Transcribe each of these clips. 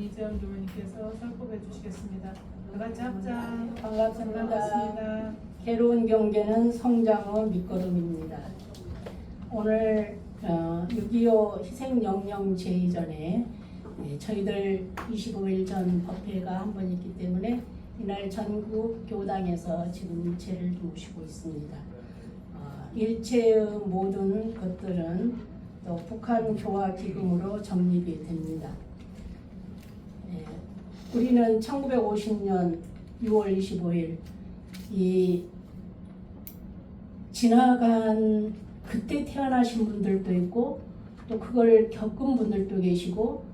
이재영 교우님께서 설법해 주시겠습니다. 다 같이 합장. 반갑습니다. 반갑습니다. 괴로운 경계는 성장의 밑거름입니다. 오늘 6.25 희생영령 제의전에 저희들 25일 전 법회가 한 번 있기 때문에 이날 전국 교당에서 지금 일체를 모시고 있습니다. 일체의 모든 것들은 또 북한 교화 기금으로 적립이 됩니다. 우리는 1950년 6월 25일 이 지나간 그때 태어나신 분들도 있고 또 그걸 겪은 분들도 계시고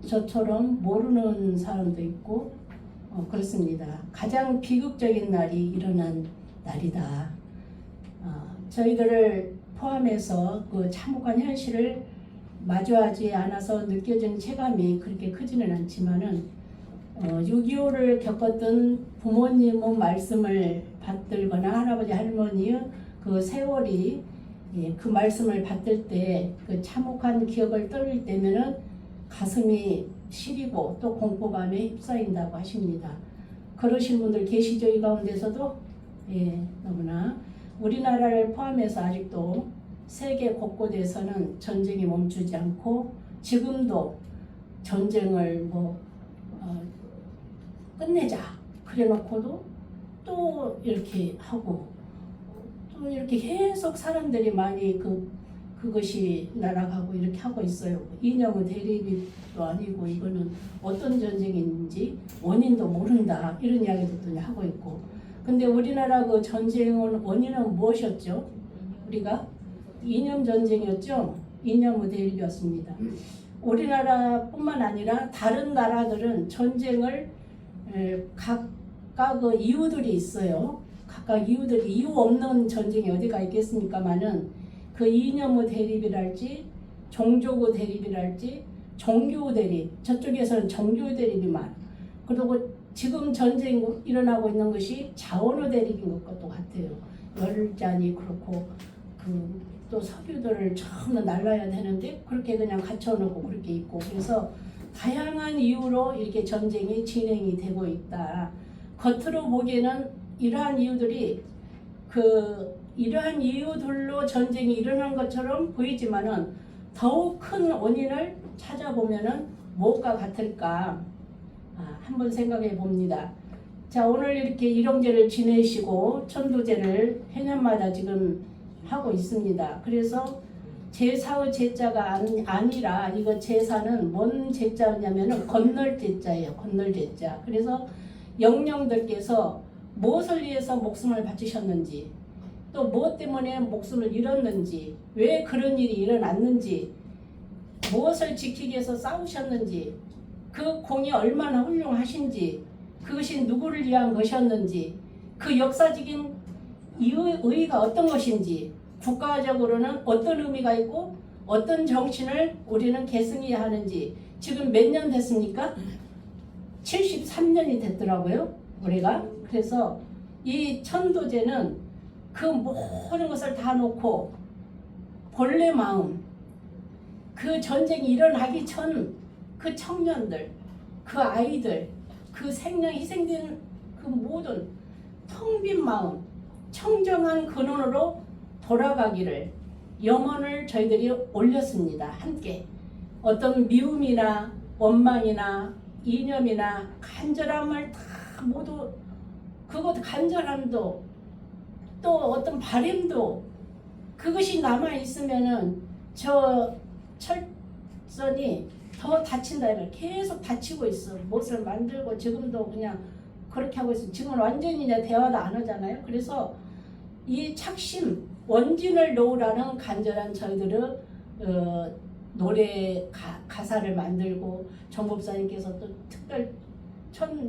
저처럼 모르는 사람도 있고 그렇습니다. 가장 비극적인 날이 일어난 날이다. 저희들을 포함해서 그 참혹한 현실을 마주하지 않아서 느껴진 체감이 그렇게 크지는 않지만은 6.25를 겪었던 부모님의 말씀을 받들거나 할아버지 할머니의 그 세월이 그 말씀을 받들 때 그 참혹한 기억을 떠올릴 때면은 가슴이 시리고 또 공포감에 휩싸인다고 하십니다. 그러신 분들 계시죠? 이 가운데서도 너무나 우리나라를 포함해서 아직도 세계 곳곳에서는 전쟁이 멈추지 않고 지금도 전쟁을 끝내자 그래놓고도 또 이렇게 하고 또 이렇게 계속 사람들이 많이 그것이 날아가고 이렇게 하고 있어요. 이념의 대립도 아니고 이거는 어떤 전쟁인지 원인도 모른다 이런 이야기도 하고 있고. 근데 우리나라 그 전쟁의 원인은 무엇이었죠? 우리가 이념 전쟁이었죠. 이념의 대립이었습니다. 우리나라뿐만 아니라 다른 나라들은 전쟁을 각각의 이유들이 있어요. 각각 이유들이 이유 없는 전쟁이 어디가 있겠습니까마는 그 이념의 대립이랄지 종족의 대립이랄지 종교의 대립 저쪽에서는 종교의 대립이 많아. 그리고 지금 전쟁이 일어나고 있는 것이 자원의 대립인 것도 같아요. 열잔이 그렇고 또 석유들을 처음 날라야 되는데 그렇게 그냥 갖춰놓고 그렇게 있고 그래서 다양한 이유로 이렇게 전쟁이 진행이 되고 있다. 겉으로 보기에는 이러한 이유들이 이러한 이유들로 전쟁이 일어난 것처럼 보이지만은 더욱 큰 원인을 찾아보면은 무엇과 같을까? 한번 생각해 봅니다. 자, 오늘 이렇게 일용제를 지내시고 천도제를 해년마다 지금 하고 있습니다. 그래서 제사의 제자가 아니라 이거 제사는 뭔 제자냐면은 건널 제자예요. 건널 제자. 그래서 영령들께서 무엇을 위해서 목숨을 바치셨는지 또 무엇 때문에 목숨을 잃었는지 왜 그런 일이 일어났는지 무엇을 지키기 위해서 싸우셨는지 그 공이 얼마나 훌륭하신지 그것이 누구를 위한 것이었는지 그 역사적인 의의가 어떤 것인지 국가적으로는 어떤 의미가 있고 어떤 정신을 우리는 계승해야 하는지 지금 몇 년 됐습니까? 73년이 됐더라고요. 우리가. 그래서 이 천도제는 그 모든 것을 다 놓고 본래 마음 그 전쟁이 일어나기 전 그 청년들 그 아이들 그 생명 희생된 그 모든 텅 빈 마음 청정한 근원으로 돌아가기를 염원을 저희들이 올렸습니다. 함께 어떤 미움이나 원망이나 이념이나 간절함을 다 모두 그것 간절함도 또 어떤 바램도 그것이 남아 있으면은 저 철선이 더 다친다. 계속 다치고 있어. 못을 만들고 지금도 그냥 그렇게 하고 있어. 지금은 완전히 이제 대화도 안 하잖아요. 그래서 이 착심 원진을 놓으라는 간절한 저희들의 노래 가사를 만들고 정법사님께서 또 특별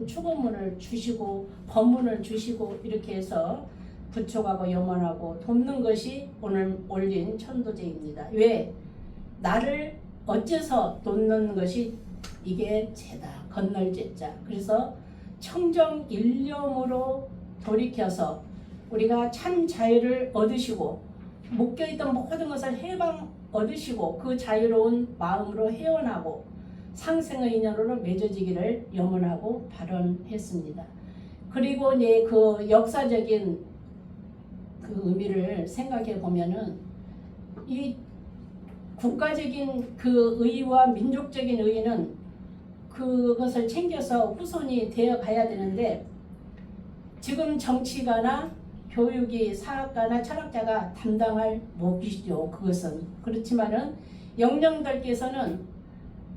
축원문을 주시고 법문을 주시고 이렇게 해서 부촉하고 염원하고 돕는 것이 오늘 올린 천도제입니다. 왜? 나를 어째서 돕는 것이 이게 제다. 건널제자. 그래서 청정 일념으로 돌이켜서 우리가 참 자유를 얻으시고 묶여있던 모든 것을 해방 얻으시고 그 자유로운 마음으로 헤어나고 상생의 인연으로 맺어지기를 염원하고 발언했습니다. 그리고 이제 그 역사적인 그 의미를 생각해 보면은 이 국가적인 그 의의와 민족적인 의의는 그것을 챙겨서 후손이 되어 가야 되는데 지금 정치가나 교육이 사학가나 철학자가 담당할 몫이죠. 그것은. 그렇지만은 영령들께서는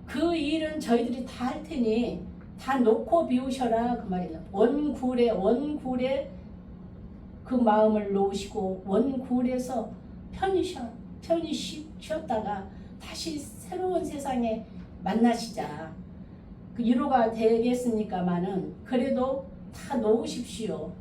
그 일은 저희들이 다 할 테니 다 놓고 비우셔라 그 말이에요. 원굴에 그 마음을 놓으시고 원굴에서 편히 쉬었다가 다시 새로운 세상에 만나시자. 그 위로가 되겠습니까마는 그래도 다 놓으십시오.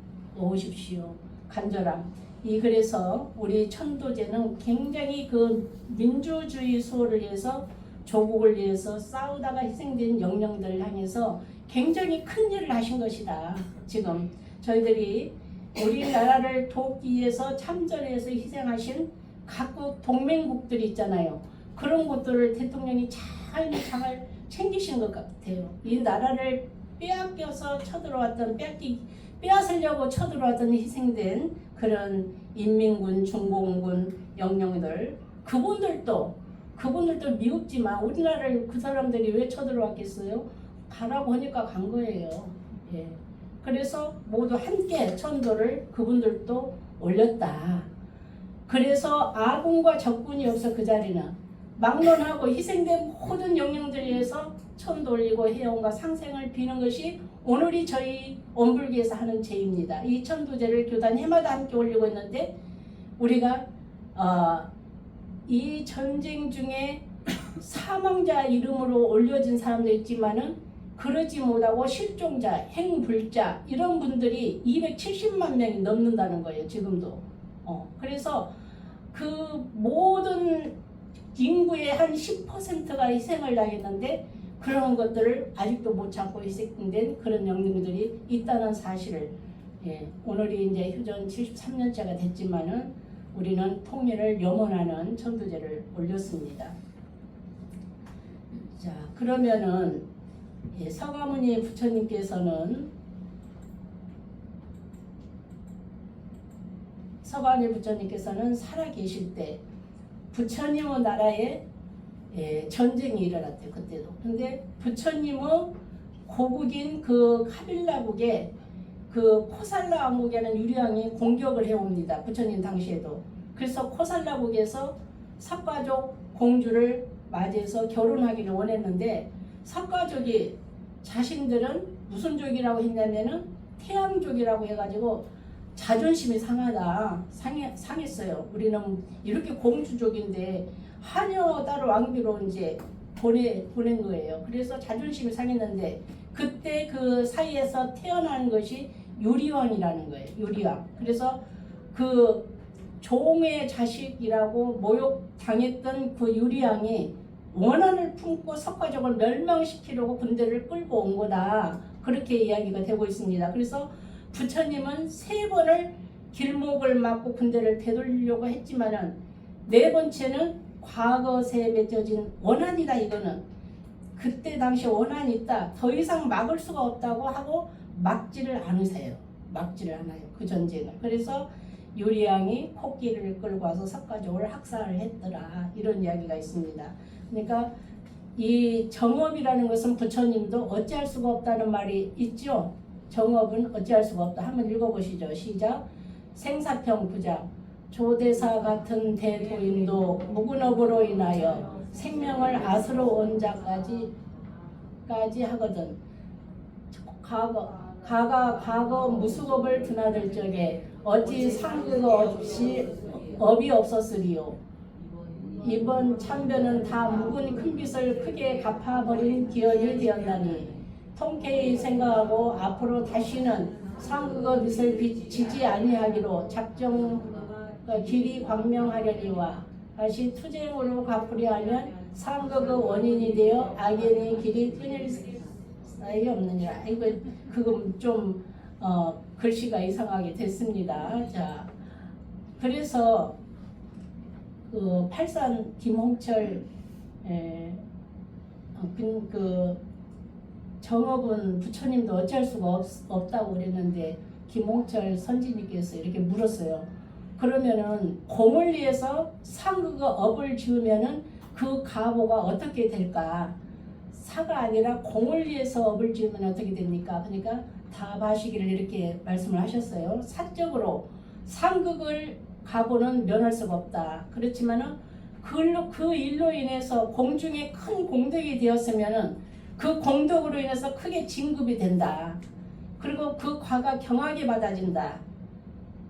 간절함. 그래서 우리 천도제는 굉장히 그 민주주의 수호를 위해서 조국을 위해서 싸우다가 희생된 영령들을 향해서 굉장히 큰 일을 하신 것이다. 지금 저희들이 우리나라를 돕기 위해서 참전해서 희생하신 각국 동맹국들이 있잖아요. 그런 것들을 대통령이 잘 챙기신 것 같아요. 이 나라를 빼앗겨서 쳐들어왔던 빼앗으려고 쳐들어왔던 희생된 그런 인민군, 중공군, 영령들 그분들도 미흡지만 우리나라를 그 사람들이 왜 쳐들어왔겠어요? 가라고 하니까 간 거예요. 예. 그래서 모두 함께 천도를 그분들도 올렸다. 그래서 아군과 적군이 없어 그 자리는 막론하고 희생된 모든 영령들에 의해서 천도 올리고 해영과 상생을 비는 것이 오늘이 저희 원불교에서 하는 제입니다. 이 천도제를 교단 해마다 함께 올리고 있는데 우리가 이 전쟁 중에 사망자 이름으로 올려진 사람도 있지만은 그러지 못하고 실종자, 행불자 이런 분들이 270만 명이 넘는다는 거예요. 지금도. 그래서 그 모든 인구의 한 10%가 희생을 당했는데 그런 것들을 아직도 못 참고 희생된 그런 영웅들이 있다는 사실을 오늘이 이제 휴전 73년째가 됐지만은 우리는 통일을 염원하는 천도제를 올렸습니다. 자, 그러면은 서가모니 부처님께서는 살아 계실 때 부처님의 나라에 전쟁이 일어났대요. 그때도. 근데 부처님의 고국인 그 카빌라국에 그 코살라 왕국에는 유리왕이 공격을 해옵니다. 부처님 당시에도. 그래서 코살라국에서 삭가족 공주를 맞이해서 결혼하기를 원했는데 삭가족이 자신들은 무슨 족이라고 했냐면은 태양족이라고 해가지고 자존심이 상했어요. 우리는 이렇게 공주족인데 하녀 따로 왕비로 이제 보낸 거예요. 그래서 자존심이 상했는데 그때 그 사이에서 태어난 것이 유리왕이라는 거예요. 유리왕. 그래서 그 종의 자식이라고 모욕당했던 그 유리왕이 원한을 품고 석가족을 멸망시키려고 군대를 끌고 온 거다. 그렇게 이야기가 되고 있습니다. 그래서 부처님은 3번을 길목을 막고 군대를 되돌리려고 했지만은 4번째는 과거세에 맺어진 원한이다. 이거는 그때 당시 원한이 있다. 더 이상 막을 수가 없다고 하고 막지를 않으세요. 막지를 않아요. 그 전쟁을. 그래서 유리왕이 코끼리를 끌고 와서 석가족을 학살을 했더라. 이런 이야기가 있습니다. 그러니까 이 정업이라는 것은 부처님도 어찌할 수가 없다는 말이 있죠. 정업은 어찌할 수가 없다. 한번 읽어보시죠. 시작. 생사평 부장. 조대사 같은 대도인도 묵은업으로 인하여 생명을 아스러 온 자까지 하거든. 과거 무수업을 드나들 적에 어찌 상그가 없이 업이 없었으리요. 이번 참변은 다 묵은 큰 빚을 크게 갚아버린 기업이 되었나니 통쾌히 생각하고 앞으로 다시는 상그거 빚을 지지 아니하기로 작정 길이 광명하려니와 다시 투쟁으로 갚으려 하면 상그거 원인이 되어 악인의 길이 끊일 사이 없느니라. 이거 그건 좀 글씨가 이상하게 됐습니다. 자, 그래서 그 팔산 김홍철 그 정업은 부처님도 어찌할 수가 없다고 그랬는데 김홍철 선지님께서 이렇게 물었어요. 그러면은 공을 위해서 상극의 업을 지으면은 그 가보가 어떻게 될까? 사가 아니라 공을 위해서 업을 지으면 어떻게 됩니까? 그러니까 답하시기를 이렇게 말씀을 하셨어요. 사적으로 상극을 가보는 면할 수가 없다. 그렇지만은 그 일로 인해서 공중에 큰 공덕이 되었으면은 그 공덕으로 인해서 크게 진급이 된다. 그리고 그 과가 경하게 받아진다.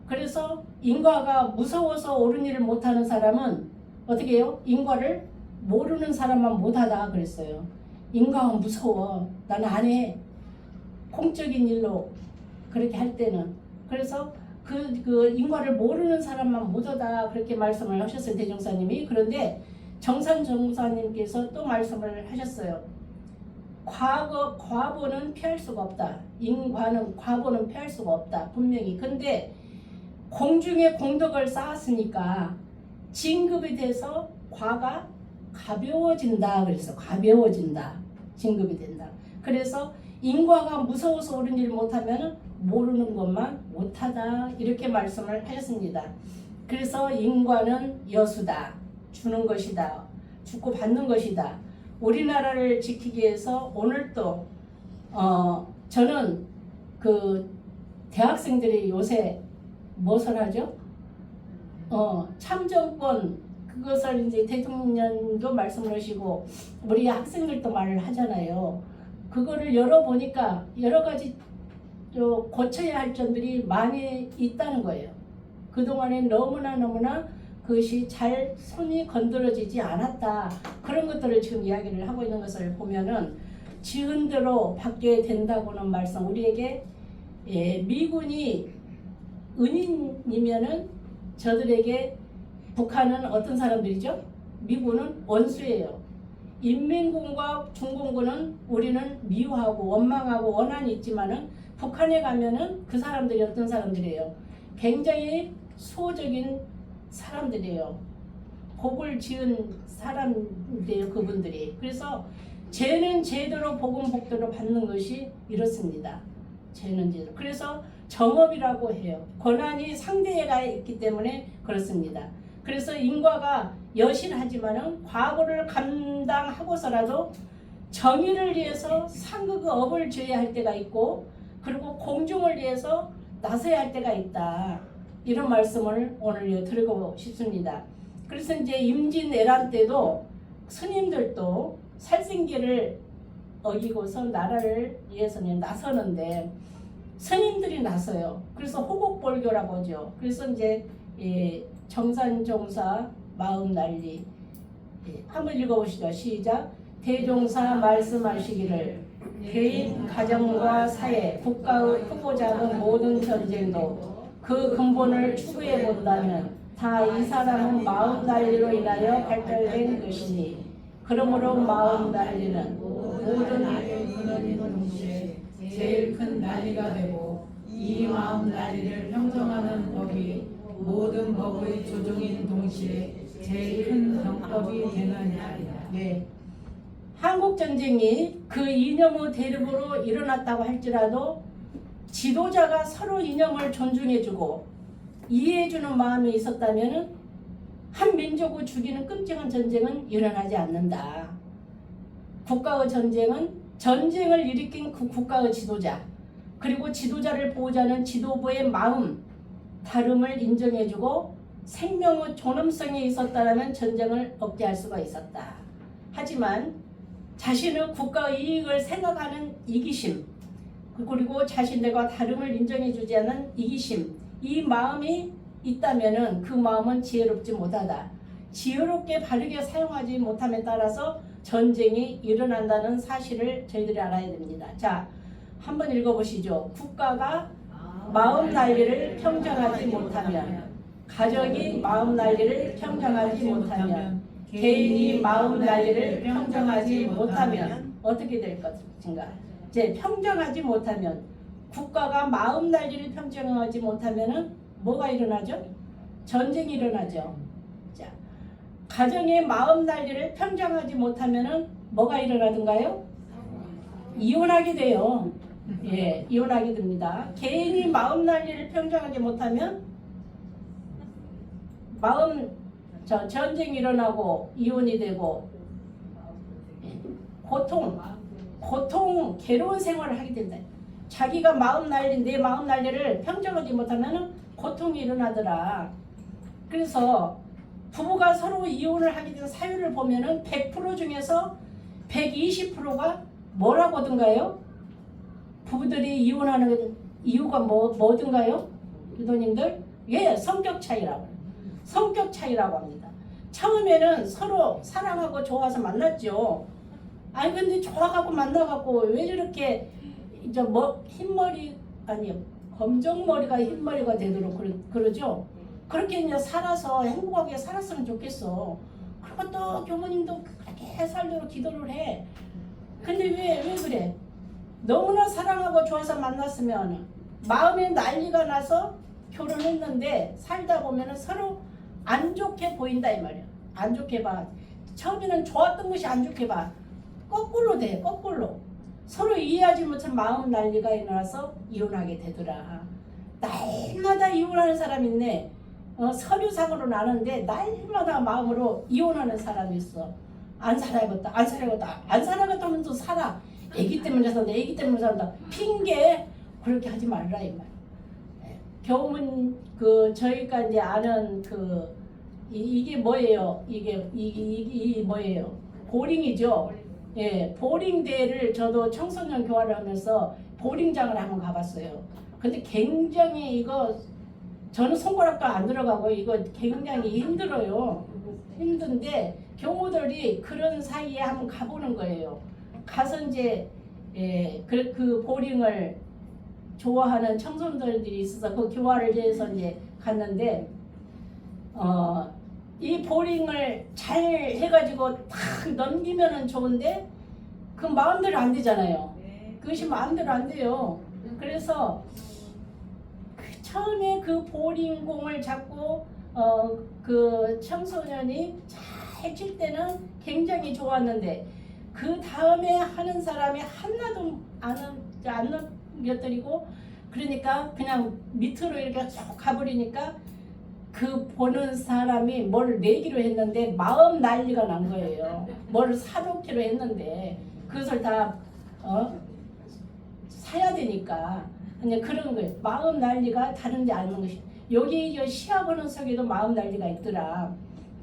그래서 인과가 무서워서 옳은 일을 못하는 사람은 어떻게 해요? 인과를 모르는 사람만 못하다 그랬어요. 인과가 무서워. 나는 안 해. 공적인 일로 그렇게 할 때는. 그래서 그 인과를 모르는 사람만 못하다 그렇게 말씀을 하셨어요. 대종사님이. 그런데 정산정사님께서 또 말씀을 하셨어요. 과보는 피할 수가 없다. 인과는 과보는 피할 수가 없다. 분명히. 근데 공중에 공덕을 쌓았으니까 진급이 돼서 과가 가벼워진다. 그래서 가벼워진다. 진급이 된다. 그래서 인과가 무서워서 옳은 일을 못하면 모르는 것만 못하다. 이렇게 말씀을 하셨습니다. 그래서 인과는 여수다. 주는 것이다. 주고 받는 것이다. 우리나라를 지키기 위해서 오늘도 저는 그 대학생들이 요새 무엇을 하죠? 참정권 그것을 이제 대통령도 말씀을 하시고 우리 학생들도 말을 하잖아요. 그거를 열어보니까 여러 가지 고쳐야 할 점들이 많이 있다는 거예요. 그동안에 너무나 그것이 잘 손이 건드려지지 않았다. 그런 것들을 지금 이야기를 하고 있는 것을 보면은 지은 대로 받게 된다고는 말씀. 우리에게 미군이 은인이면은 저들에게 북한은 어떤 사람들이죠? 미군은 원수예요. 인민군과 중공군은 우리는 미워하고 원망하고 원한이 있지만은 북한에 가면은 그 사람들이 어떤 사람들이에요? 굉장히 수호적인 사람들이에요. 복을 지은 사람들이에요. 그분들이. 그래서 죄는 죄대로 복은 복대로 받는 것이 이렇습니다. 죄는 죄대로. 그래서 정업이라고 해요. 권한이 상대가 있기 때문에 그렇습니다. 그래서 인과가 여실하지만은 과거를 감당하고서라도 정의를 위해서 상극의 업을 지어야 할 때가 있고 그리고 공중을 위해서 나서야 할 때가 있다. 이런 말씀을 오늘 드리고 싶습니다. 그래서 이제 임진왜란 때도 스님들도 살생계를 어기고서 나라를 위해서는 나서는데 스님들이 나서요. 그래서 호곡벌교라고 하죠. 그래서 이제 정산종사 마음난리 한번 읽어보시죠. 시작. 대종사 말씀하시기를 개인 가정과 사회 국가의 크고 작은 모든 전쟁도 그 근본을 추구해 본다면 다 이 사람은 마음 난리로 인하여 발달된 것이니 그러므로 마음 난리는 모든 근원인 동시에 제일 큰 난리가 되고 이 마음 난리를 평정하는 법이 모든 법의 조종인 동시에 제일 큰 병법이 되는 날이다. 네. 한국 전쟁이 그 이념의 대립으로 일어났다고 할지라도 지도자가 서로 이념을 존중해주고 이해해주는 마음이 있었다면 한 민족을 죽이는 끔찍한 전쟁은 일어나지 않는다. 국가의 전쟁은 전쟁을 일으킨 그 국가의 지도자 그리고 지도자를 보호자는 지도부의 마음 다름을 인정해주고 생명의 존엄성이 있었다면 전쟁을 억제할 수가 있었다. 하지만 자신의 국가의 이익을 생각하는 이기심 그리고 자신들과 다름을 인정해주지 않는 이기심 이 마음이 있다면 그 마음은 지혜롭지 못하다. 지혜롭게 바르게 사용하지 못함에 따라서 전쟁이 일어난다는 사실을 저희들이 알아야 됩니다. 자, 한번 읽어보시죠. 국가가 마음 난리를 평정하지 못하면 가정이 마음 난리를 평정하지 못하면 개인이 마음 난리를 평정하지 못하면 어떻게 될 것인가? 이제 평정하지 못하면 국가가 마음 난리를 평정하지 못하면은 뭐가 일어나죠? 전쟁이 일어나죠. 자, 가정의 마음 난리를 평정하지 못하면은 뭐가 일어나든가요? 이혼하게 돼요. 예, 이혼하게 됩니다. 개인이 마음 난리를 평정하지 못하면 전쟁이 일어나고 이혼이 되고 고통, 괴로운 생활을 하게 된다. 자기가 내 마음 난리를 평정하지 못하면 고통이 일어나더라. 그래서 부부가 서로 이혼을 하게 된 사유를 보면은 100% 중에서 120%가 뭐라고 하던가요? 부부들이 이혼하는 이유가 뭐든가요? 유도님들? 예, 성격 차이라고. 성격 차이라고 합니다. 처음에는 서로 사랑하고 좋아서 만났죠. 아니 근데 좋아하고 만나갖고 왜 저렇게 이제 흰머리 아니 검정머리가 흰머리가 되도록 그러죠. 그렇게 이제 살아서 행복하게 살았으면 좋겠어. 그리고 또 교모님도 그렇게 살도록 기도를 해. 근데 왜 그래? 너무나 사랑하고 좋아서 만났으면 마음에 난리가 나서 결혼했는데 살다 보면 서로 안 좋게 보인다 이 말이야. 안 좋게 봐. 처음에는 좋았던 것이 안 좋게 봐. 거꾸로 돼. 거꾸로. 서로 이해하지 못한 마음 난리가 일어나서 이혼하게 되더라. 날마다 이혼하는 사람 있네. 서류상으로 나는데 날마다 마음으로 이혼하는 사람이 있어. 안 살아야겠다. 안 살아야겠다 하면서 살아. 애기 때문에 산다. 애기 때문에 산다. 핑계. 그렇게 하지 말라 이 말. 교훈 저희가 이제 아는 이게 뭐예요? 이게 뭐예요? 보링이죠. 예, 보링 대회를 저도 청소년 교화를 하면서 보링장을 한번 가봤어요. 근데 굉장히 저는 손가락도 안 들어가고 이거 굉장히 힘들어요. 힘든데 교무들이 그런 사이에 한번 가보는 거예요. 가서 이제 그 보링을 좋아하는 청소년들이 있어서 그 교화를 위해서 이제 갔는데 이 보링을 잘 해가지고 탁 넘기면은 좋은데 그 마음대로 안 되잖아요. 그것이 마음대로 안 돼요. 그래서 처음에 그 보링공을 잡고 그 청소년이 잘 칠 때는 굉장히 좋았는데 그 다음에 하는 사람이 하나도 안 넘겨뜨리고 그러니까 그냥 밑으로 이렇게 쭉 가버리니까 그 보는 사람이 뭘 내기로 했는데 마음 난리가 난 거예요. 뭘 사놓기로 했는데 그것을 다 사야 되니까 그냥 그런 거예요. 마음 난리가 다른데 않는 것이. 여기 시합하는 속에도 마음 난리가 있더라.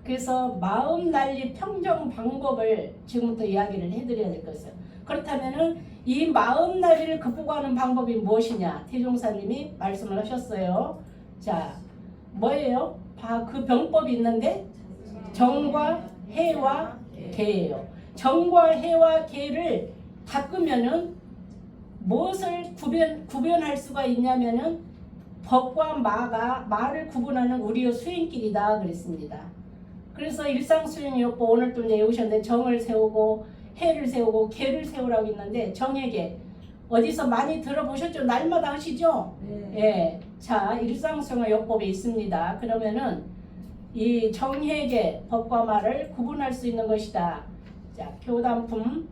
그래서 마음 난리 평정 방법을 지금부터 이야기를 해드려야 될 것이에요. 그렇다면은 이 마음 난리를 극복하는 방법이 무엇이냐? 태종사님이 말씀을 하셨어요. 자, 뭐예요? 그 병법이 있는데 정과 해와 개예요. 정과 해와 개를 닦으면은 무엇을 구별할 수가 있냐면은 법과 마를 구분하는 우리의 수행길이다 그랬습니다. 그래서 일상수행이었고 오늘 또 이제 외우셨는데 정을 세우고 해를 세우고 개를 세우라고 했는데 정해개 어디서 많이 들어보셨죠? 날마다 하시죠? 네. 예. 자, 일상수행요법이 있습니다. 그러면은 이 정해개 법과 말을 구분할 수 있는 것이다. 자, 교단품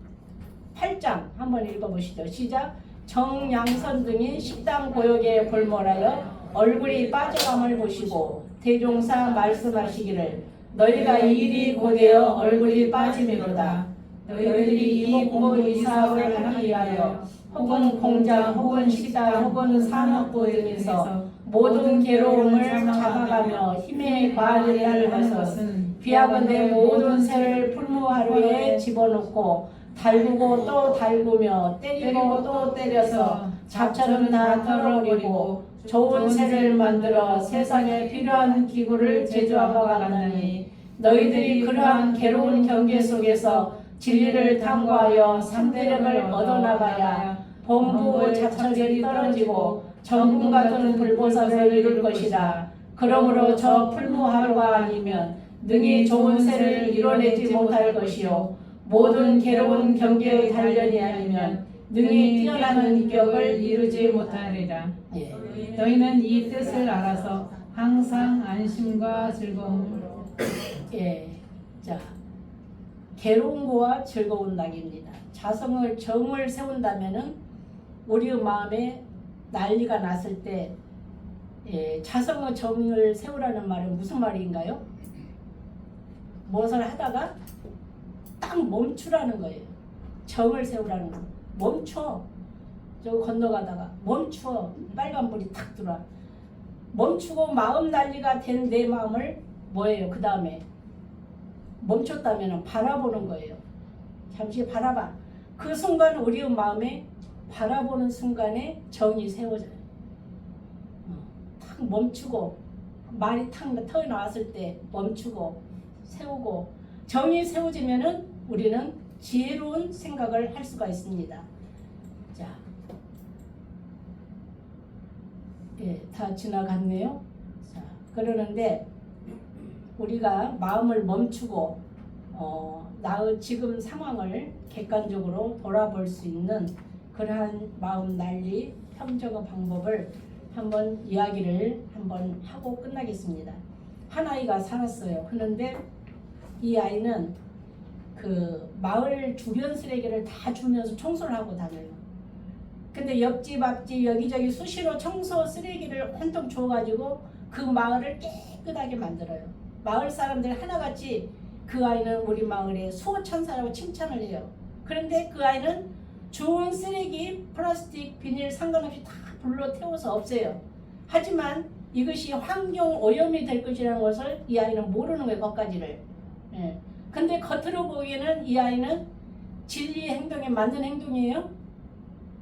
8장 한번 읽어보시죠. 시작. 정양선 등이 식당 고역에 골몰하여 얼굴이 빠져감을 보시고 대종사 말씀하시기를 너희가 일이 고되어 얼굴이 빠짐이로다. 너희들이 이목고 이사업을 하기 위하여 혹은 공장 혹은 식당 혹은 산업부 등에서 모든 괴로움을 잡아가며 힘에 과하리라 한 것은 비하건대 모든 새를 풀무하루에 집어넣고 달구고 또 달구며 때리고 또 때려서 잡초는 다 털어버리고 좋은 새를 만들어 세상에 필요한 기구를 제조하고 가나니 너희들이 그러한 괴로운 경계 속에서 진리를 탐구하여 삼대력을 얻어나가야 본부 자철이 떨어지고 전분 같은 불보살을 이룰 것이다. 그러므로 저 풀무하루가 아니면 능히 좋은 새를 이뤄내지 못할 것이요 모든 괴로운 경계의 단련이 아니면 능히 뛰어난 인격을 이루지 못하리라. 예. 너희는 이 뜻을 알아서 항상 안심과 즐거움을 예. 자, 괴로운 거와 즐거운 낙입니다. 정을 세운다면은 우리의 마음에 난리가 났을 때 자성의 정을 세우라는 말은 무슨 말인가요? 무엇을 하다가 딱 멈추라는 거예요. 정을 세우라는 거. 멈춰. 저 건너가다가 멈춰. 빨간불이 탁 들어와. 멈추고 마음 난리가 된 내 마음을 뭐예요? 그 다음에 멈췄다면 바라보는 거예요. 잠시 바라봐. 그 순간 우리의 마음에 바라보는 순간에 정이 세워져요. 탁 멈추고 말이 탁 터져나왔을 때 멈추고 세우고 정이 세워지면은 우리는 지혜로운 생각을 할 수가 있습니다. 자, 다 지나갔네요. 자, 그러는데 우리가 마음을 멈추고 나의 지금 상황을 객관적으로 돌아볼 수 있는 그러한 마음 난리 평정의 방법을 한번 이야기를 한번 하고 끝나겠습니다. 한 아이가 살았어요. 그런데 이 아이는 그 마을 주변 쓰레기를 다 주면서 청소를 하고 다녀요. 근데 옆집 앞집 여기저기 수시로 청소 쓰레기를 한통 줘가지고 그 마을을 깨끗하게 만들어요. 마을 사람들 하나같이 그 아이는 우리 마을의 수호천사라고 칭찬을 해요. 그런데 그 아이는 주운 쓰레기, 플라스틱, 비닐 상관없이 다 불로 태워서 없애요. 하지만 이것이 환경 오염이 될 것이라는 것을 이 아이는 모르는 거예요. 그것까지를. 근데 겉으로 보기에는 이 아이는 진리의 행동에 맞는 행동이에요?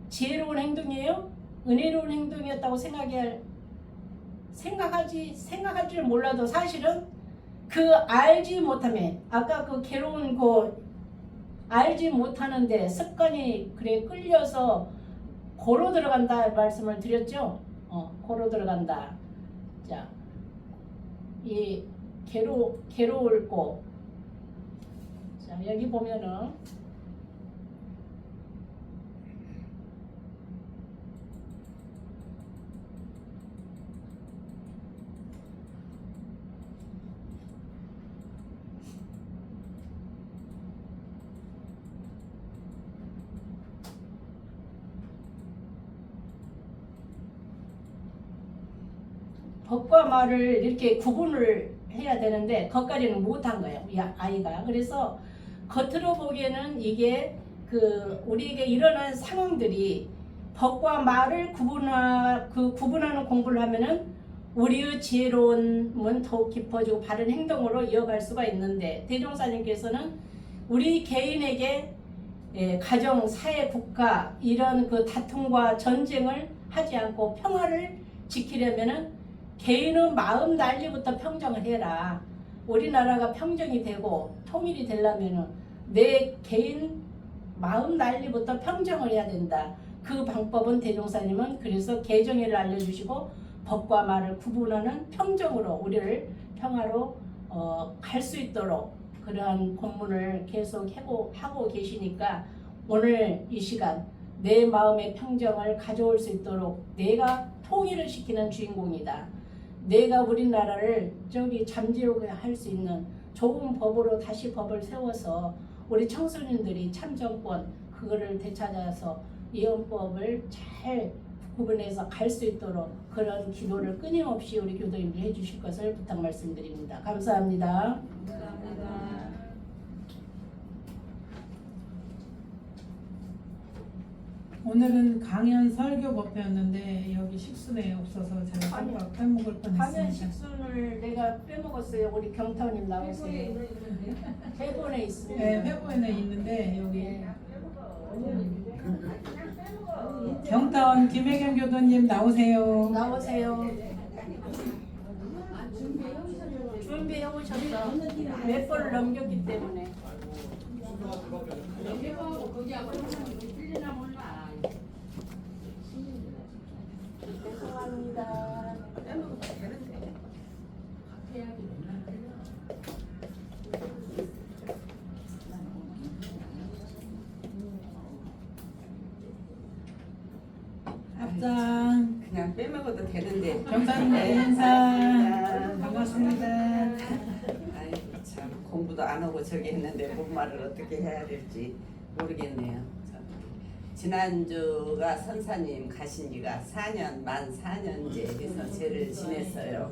지혜로운 행동이에요? 은혜로운 행동이었다고 생각할 줄 몰라도 사실은 그 알지 못함에 아까 그 괴로운 그 알지 못하는데 습관이 그래 끌려서 고로 들어간다 말씀을 드렸죠? 고로 들어간다. 자, 이 괴로울 거. 자, 여기 보면은 법과 말을 이렇게 구분을 해야 되는데 그것까지는 못한 거예요. 이 아이가. 그래서 겉으로 보기에는 이게 그 우리에게 일어난 상황들이 법과 말을 구분하는 공부를 하면은 우리의 지혜로움은 더욱 깊어지고 바른 행동으로 이어갈 수가 있는데 대종사님께서는 우리 개인에게 가정, 사회, 국가 이런 그 다툼과 전쟁을 하지 않고 평화를 지키려면은 개인의 마음 난리부터 평정을 해라. 우리나라가 평정이 되고 통일이 되려면 내 개인 마음 난리부터 평정을 해야 된다. 그 방법은 대종사님은 그래서 개정의를 알려주시고 법과 말을 구분하는 평정으로 우리를 평화로 갈 수 있도록 그러한 본문을 계속 하고 계시니까 오늘 이 시간 내 마음의 평정을 가져올 수 있도록 내가 통일을 시키는 주인공이다. 내가 우리나라를 저기 잠재우게 할 수 있는 좋은 법으로 다시 법을 세워서 우리 청소년들이 참정권 그거를 되찾아서 이혼법을 잘 구분해서 갈 수 있도록 그런 기도를 끊임없이 우리 교도님들이 해주실 것을 부탁 말씀드립니다. 감사합니다. 감사합니다. 오늘은 강연 설교 법회였는데 여기 식순에 없어서 제가 빼먹을 뻔했습니다. 강연 식순을 내가 빼먹었어요. 우리 경타님 나오세요. 회본에 있습니다. 네, 회보에는 있는데 여기 경타원 김혜경 교도님 나오세요. 나오세요. 준비해 오셨어. 몇 번을 넘겼기 때문에. 죄송합니다. 앞장 그냥 빼먹어도 되는데. 경사님 인사 반갑습니다. 아이고 참 공부도 안 오고 저기 했는데 뭔 말을 어떻게 해야 될지 모르겠네요. 지난주가 선사님 가신 지가 만 4년째 해서 제를 지냈어요.